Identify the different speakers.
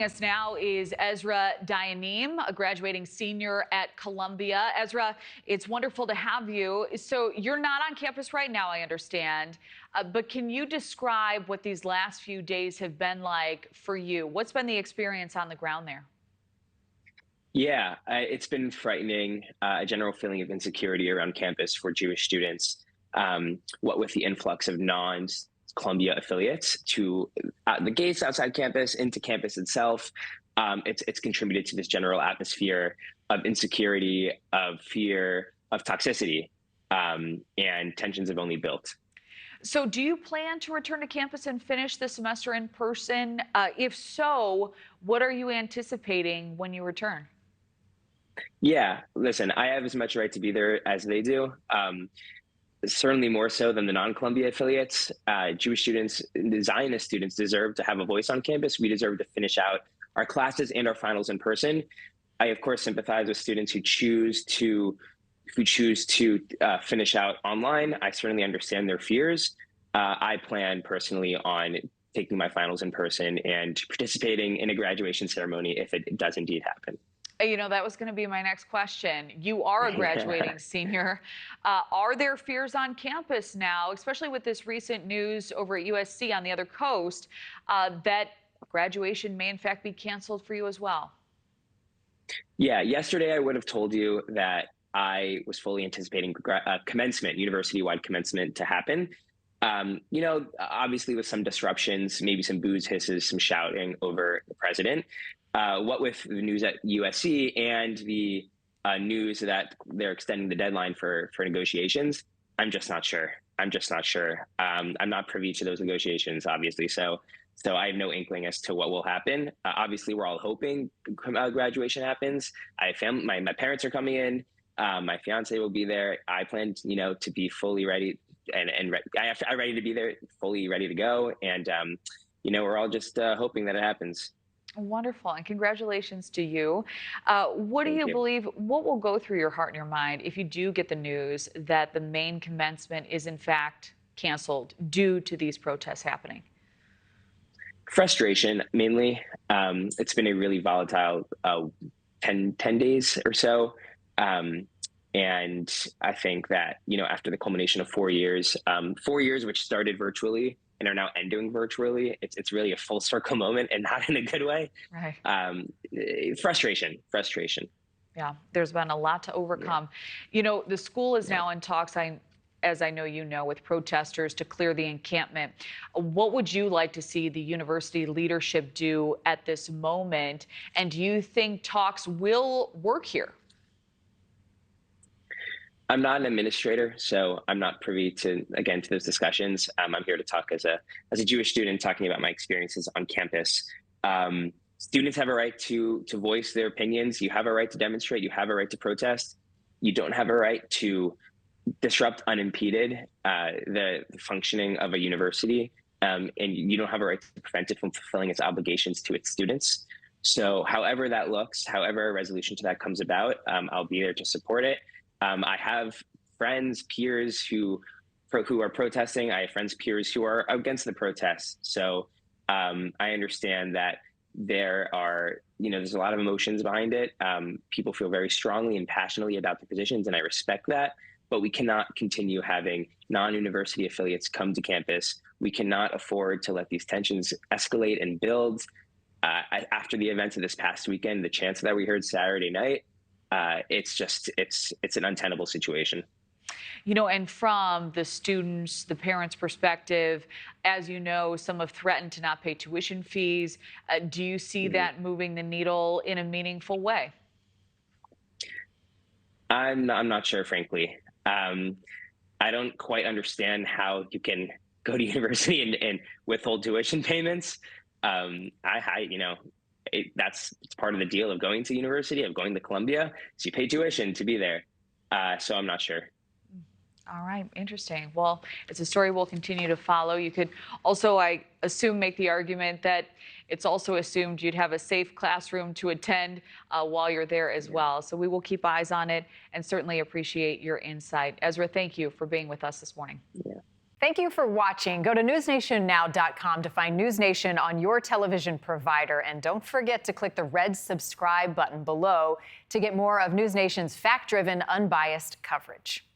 Speaker 1: Us now is Ezra Dayanim, a graduating senior at Columbia. Ezra, it's wonderful to have you. So you're not on campus right now, I understand, but can you describe what these last few days have been like for you? What's been the experience on the ground there?
Speaker 2: Yeah, it's been frightening, a general feeling of insecurity around campus for Jewish students. What with the influx of non-Columbia affiliates to the gates outside campus, into campus itself, it's contributed to this general atmosphere of insecurity, of fear, of toxicity, and tensions have only built.
Speaker 1: So do you plan to return to campus and finish the semester in person? If so, what are you anticipating when you return?
Speaker 2: Yeah, listen, I have as much right to be there as they do. Certainly more so than the non-Columbia affiliates. Jewish students, the Zionist students, deserve to have a voice on campus. We deserve to finish out our classes and our finals in person. I, of course, sympathize with students who choose to finish out online. I certainly understand their fears. I plan personally on taking my finals in person and participating in a graduation ceremony if it does indeed happen.
Speaker 1: That was going to be my next question. You are a graduating senior. Are there fears on campus now, especially with this recent news over at USC on the other coast, that graduation may in fact be canceled for you as well?
Speaker 2: Yeah, yesterday I would have told you that I was fully anticipating commencement, university-wide commencement to happen. Obviously with some disruptions, maybe some boos, hisses, some shouting over the president. What with the news at USC and the news that they're extending the deadline for negotiations, I'm just not sure. I'm just not sure. I'm not privy to those negotiations, obviously. So I have no inkling as to what will happen. Obviously, we're all hoping graduation happens. I have family. My parents are coming in. My fiance will be there. I plan, to be fully ready I'm ready to be there, fully ready to go. And we're all just hoping that it happens.
Speaker 1: Wonderful, and congratulations to you. What do
Speaker 2: Thank
Speaker 1: you
Speaker 2: you.
Speaker 1: believe, what will go through your heart and your mind if you do get the news that the main commencement is in fact canceled due to these protests happening?
Speaker 2: Frustration, mainly. It's been a really volatile 10 days or so. Um, and I think that, after the culmination of 4 years, 4 years which started virtually and are now ending virtually, it's really a full circle moment and not in a good way.
Speaker 1: Right.
Speaker 2: Frustration.
Speaker 1: Yeah, there's been a lot to
Speaker 2: Yeah.
Speaker 1: overcome. The school is
Speaker 2: Yeah.
Speaker 1: now in talks, as I know you know, with protesters to clear the encampment. What would you like to see the university leadership do at this moment? And do you think talks will work here?
Speaker 2: I'm not an administrator, so I'm not privy to those discussions. I'm here to talk as a Jewish student, talking about my experiences on campus. Students have a right to voice their opinions. You have a right to demonstrate. You have a right to protest. You don't have a right to disrupt unimpeded the functioning of a university, and you don't have a right to prevent it from fulfilling its obligations to its students. So, however that looks, however a resolution to that comes about, I'll be there to support it. I have friends, peers who are protesting. I have friends, peers who are against the protests. So I understand that there's a lot of emotions behind it. People feel very strongly and passionately about their positions, and I respect that. But we cannot continue having non-university affiliates come to campus. We cannot afford to let these tensions escalate and build. After the events of this past weekend, the chants that we heard Saturday night, it's an untenable situation.
Speaker 1: And from the students, the parents' perspective, as you know, some have threatened to not pay tuition fees. Do you see
Speaker 2: Mhm.
Speaker 1: that moving the needle in a meaningful way?
Speaker 2: I'm not sure, frankly. Um, I don't quite understand how you can go to university and withhold tuition payments. That's it's part of the deal of going to university, of going to Columbia. So you pay tuition to be there. So I'm not sure.
Speaker 1: All right, interesting. Well, it's a story we'll continue to follow. You could also, I assume, make the argument that it's also assumed you'd have a safe classroom to attend while you're there as
Speaker 2: Yeah.
Speaker 1: well. So we will keep eyes on it and certainly appreciate your insight. Ezra, thank you for being with us this morning.
Speaker 2: Yeah.
Speaker 3: Thank you for watching. Go to newsnationnow.com to find NewsNation on your television provider. And don't forget to click the red subscribe button below to get more of NewsNation's fact-driven, unbiased coverage.